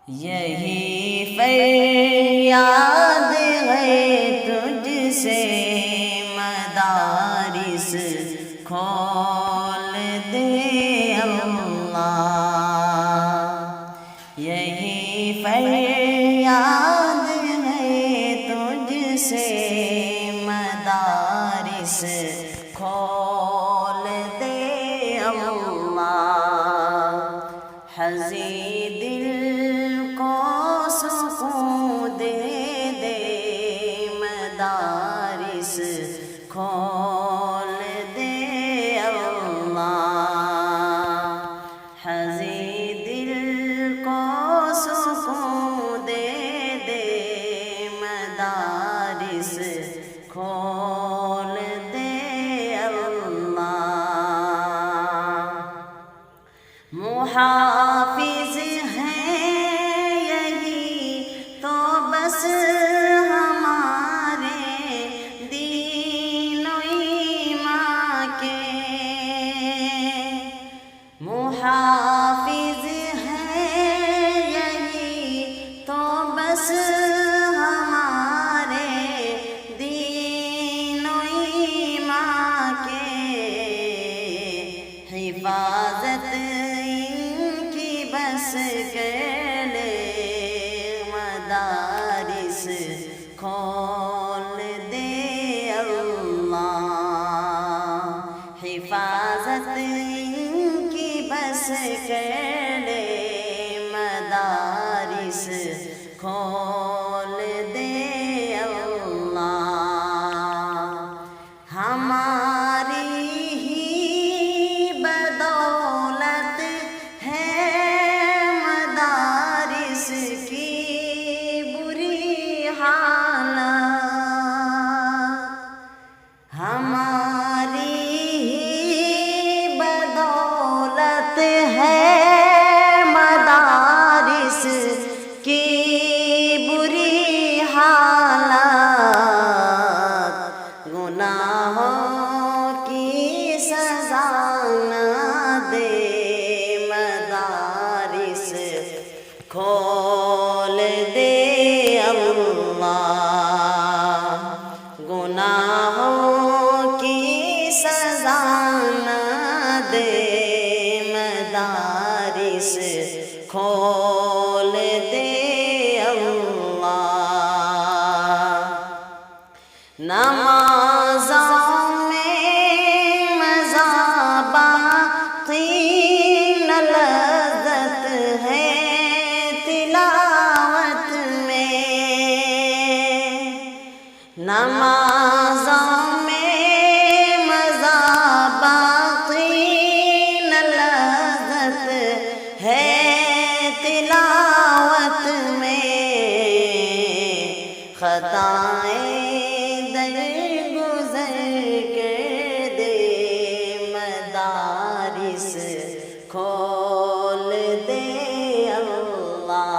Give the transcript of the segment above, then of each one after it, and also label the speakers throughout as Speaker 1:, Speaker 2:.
Speaker 1: یہی فریاد ہے تجھ سے مدارس کھول دے اللہ، یہی فریاد ہے تجھ سے مدارس کھول دے اللہ، حزین دل کو سکون دے دے مدارس کھول دے اللہ، حزین دل کو سکون دے دے مدارس کھول دے اللہ، محافظ ہیں یہی تو بس ہمارے دین و ایمان کے، محافظ ہیں یہی تو بس ہمارے دین و ایمان کے، حفاظت بس کر لے مدارس کھول دے اللہ، حفاظت ان کی بس کر لے مدارس کھول دے اللہ، ہماری ہی بدولت ہے کی بری حالت، ہماری ہی بدولت ہے مدارس کی بری حالت، گناہوں کی سزا نہ دے مدارس کھول دے اللہ، گناہوں کی سزا نہ دے مدارس کھول دے اللہ، نمازوں میں مزہ باقی نہ لذت ہے تلاوت میں، نمازوں میں مزہ باقی نہ لذت ہے تلاوت میں، خطائیں در گزر کر دے مدارس کھول دے اللہ،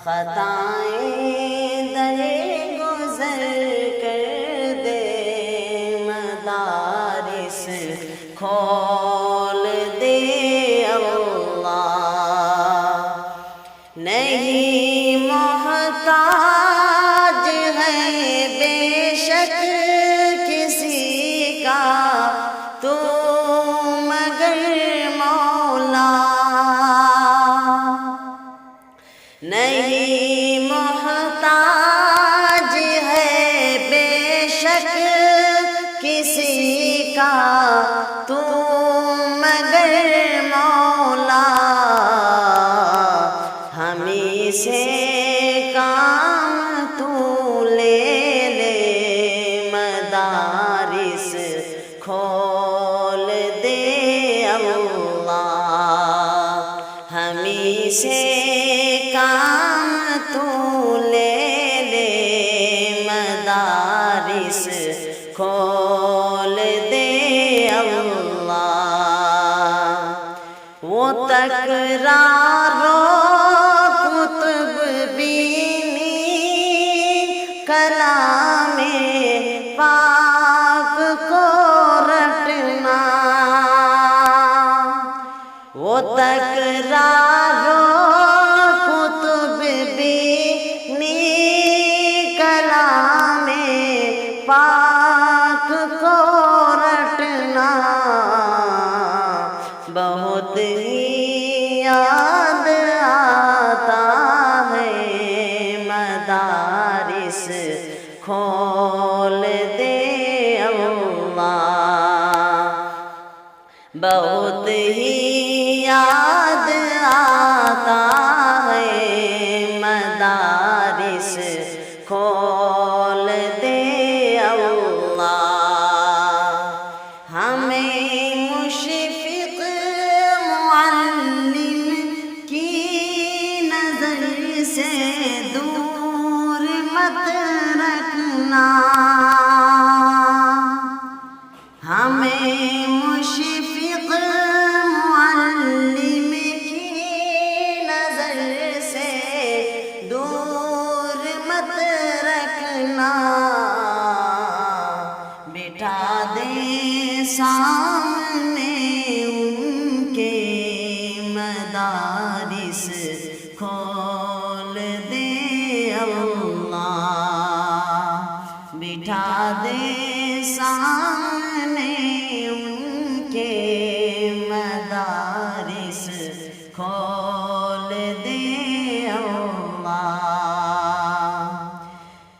Speaker 1: خطائیں در گزر کر دے مدارس کھول دے اللہ، نہیں محتاج ہے بے شک کسی کا تو مگر مولا، نہیں محتاج ہے بے شک کسی کا تو مگر مولا، ہمیں سے کام تو لے لے مدارس کھول دے اللہ، ہمیں سے کام تو لے لے مدارس کھول دے اللہ، وہ تکرار و کتب بینی کلام پاک کو رٹنا، وہ تکرار و سے دور مت رکھنا، ہمیں مشفق معلم کی نظر سے دور مت رکھنا، بٹھا دے سامنے ان کے مدارس، کھول دے اللہ، بٹھا دے سامنے ان کے مدارس، کھول دے اللہ،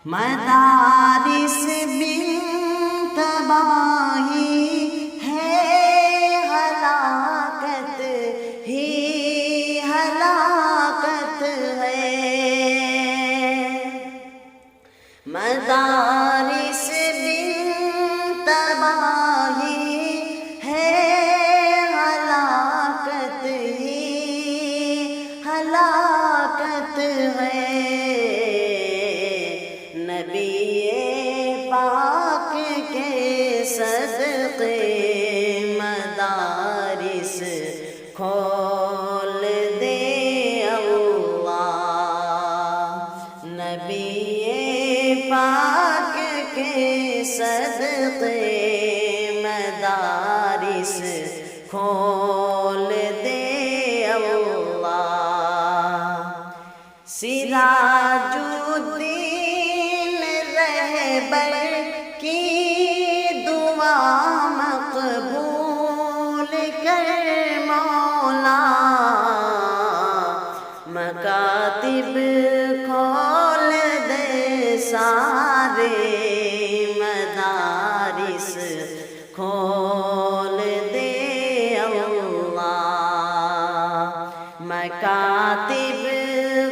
Speaker 1: مدارس بن تباہی ہے ہلاکت ہی ہلاکت ہے، مدارس بن تباہی ہے ہلاکت ہی ہلاکت ہے، نبی پاک کے صدقے مدارس کھول دے اللہ، نبی پاک کے صدقے مدارس کھول دے اللہ، سراج الدین رہبر کی دعا مقبول کر مولا، مکاتب کھول دے سارے مدارس، کھول دے اللہ، مکاتب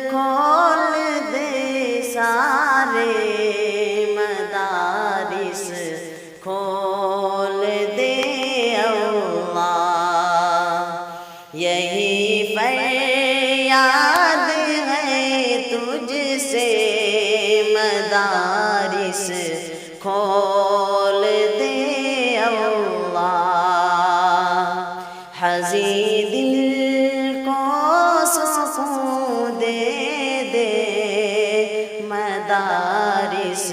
Speaker 1: کھول دے سارے مدارس، کھول دے اللہ، یہی فریاد ہے تجھ سے مدارس کھول دے اللہ، حزین دل کو سکون دے دے مدارس